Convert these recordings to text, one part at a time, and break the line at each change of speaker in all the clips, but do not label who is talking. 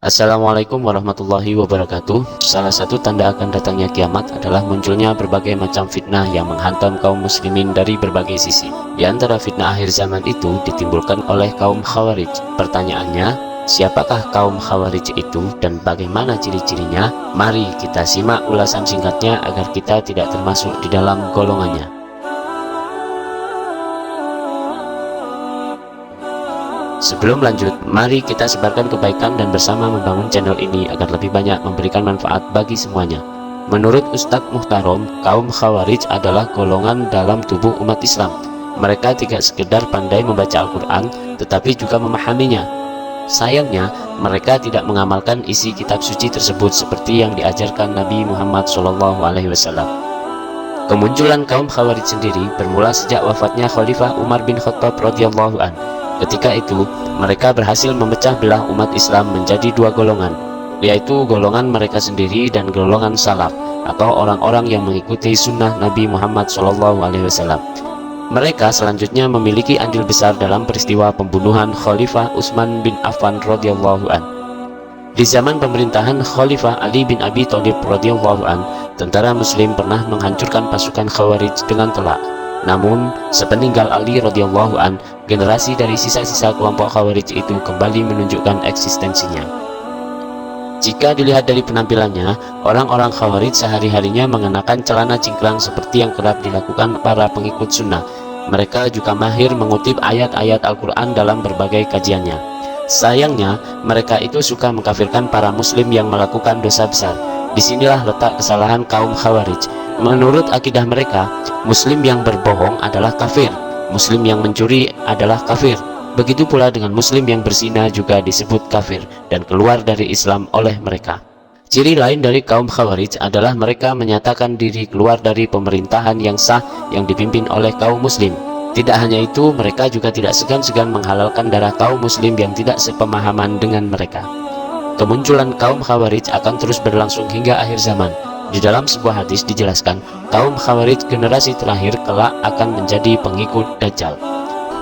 Assalamualaikum warahmatullahi wabarakatuh. Salah satu tanda akan datangnya kiamat adalah munculnya berbagai macam fitnah yang menghantam kaum muslimin dari berbagai sisi. Di antara fitnah akhir zaman itu ditimbulkan oleh kaum Khawarij. Pertanyaannya, siapakah kaum Khawarij itu dan bagaimana ciri-cirinya? Mari kita simak ulasan singkatnya agar kita tidak termasuk di dalam golongannya. Sebelum lanjut, mari kita sebarkan kebaikan dan bersama membangun channel ini agar lebih banyak memberikan manfaat bagi semuanya. Menurut Ustadz Muhtarom, kaum Khawarij adalah golongan dalam tubuh umat Islam. Mereka tidak sekedar pandai membaca Al-Quran, tetapi juga memahaminya. Sayangnya, mereka tidak mengamalkan isi kitab suci tersebut seperti yang diajarkan Nabi Muhammad SAW. Kemunculan kaum Khawarij sendiri bermula sejak wafatnya Khalifah Umar bin Khattab radhiyallahu an. Ketika itu, mereka berhasil memecah belah umat Islam menjadi dua golongan, yaitu golongan mereka sendiri dan golongan salaf, atau orang-orang yang mengikuti sunnah Nabi Muhammad SAW. Mereka selanjutnya memiliki andil besar dalam peristiwa pembunuhan Khalifah Utsman bin Affan radhiyallahu an. Di zaman pemerintahan Khalifah Ali bin Abi Thalib radhiyallahu an, tentara Muslim pernah menghancurkan pasukan Khawarij dengan telak. Namun, sepeninggal Ali radhiyallahu an, generasi dari sisa-sisa kelompok Khawarij itu kembali menunjukkan eksistensinya. Jika dilihat dari penampilannya, orang-orang Khawarij sehari-harinya mengenakan celana cingkrang seperti yang kerap dilakukan para pengikut sunnah. Mereka juga mahir mengutip ayat-ayat Al-Quran dalam berbagai kajiannya. Sayangnya, mereka itu suka mengkafirkan para muslim yang melakukan dosa besar. Disinilah letak kesalahan kaum Khawarij. Menurut akidah mereka, muslim yang berbohong adalah kafir, muslim yang mencuri adalah kafir. Begitu pula dengan muslim yang berzina juga disebut kafir dan keluar dari Islam oleh mereka. Ciri lain dari kaum Khawarij adalah mereka menyatakan diri keluar dari pemerintahan yang sah yang dipimpin oleh kaum muslim. Tidak hanya itu, mereka juga tidak segan-segan menghalalkan darah kaum muslim yang tidak sepemahaman dengan mereka. Kemunculan kaum Khawarij akan terus berlangsung hingga akhir zaman. Di dalam sebuah hadis dijelaskan, kaum Khawarij generasi terakhir kelak akan menjadi pengikut Dajjal.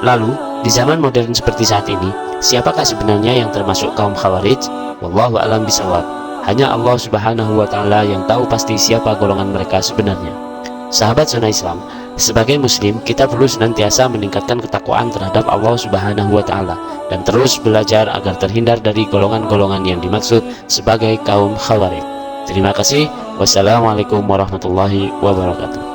Lalu, di zaman modern seperti saat ini, siapakah sebenarnya yang termasuk kaum Khawarij? Wallahu a'lam bishawab. Hanya Allah Subhanahu wa Ta'ala yang tahu pasti siapa golongan mereka sebenarnya. Sahabat Sunnah Islam, sebagai muslim kita perlu senantiasa meningkatkan ketakwaan terhadap Allah Subhanahu wa Ta'ala dan terus belajar agar terhindar dari golongan-golongan yang dimaksud sebagai kaum Khawarij. Terima kasih. Wassalamualaikum warahmatullahi wabarakatuh.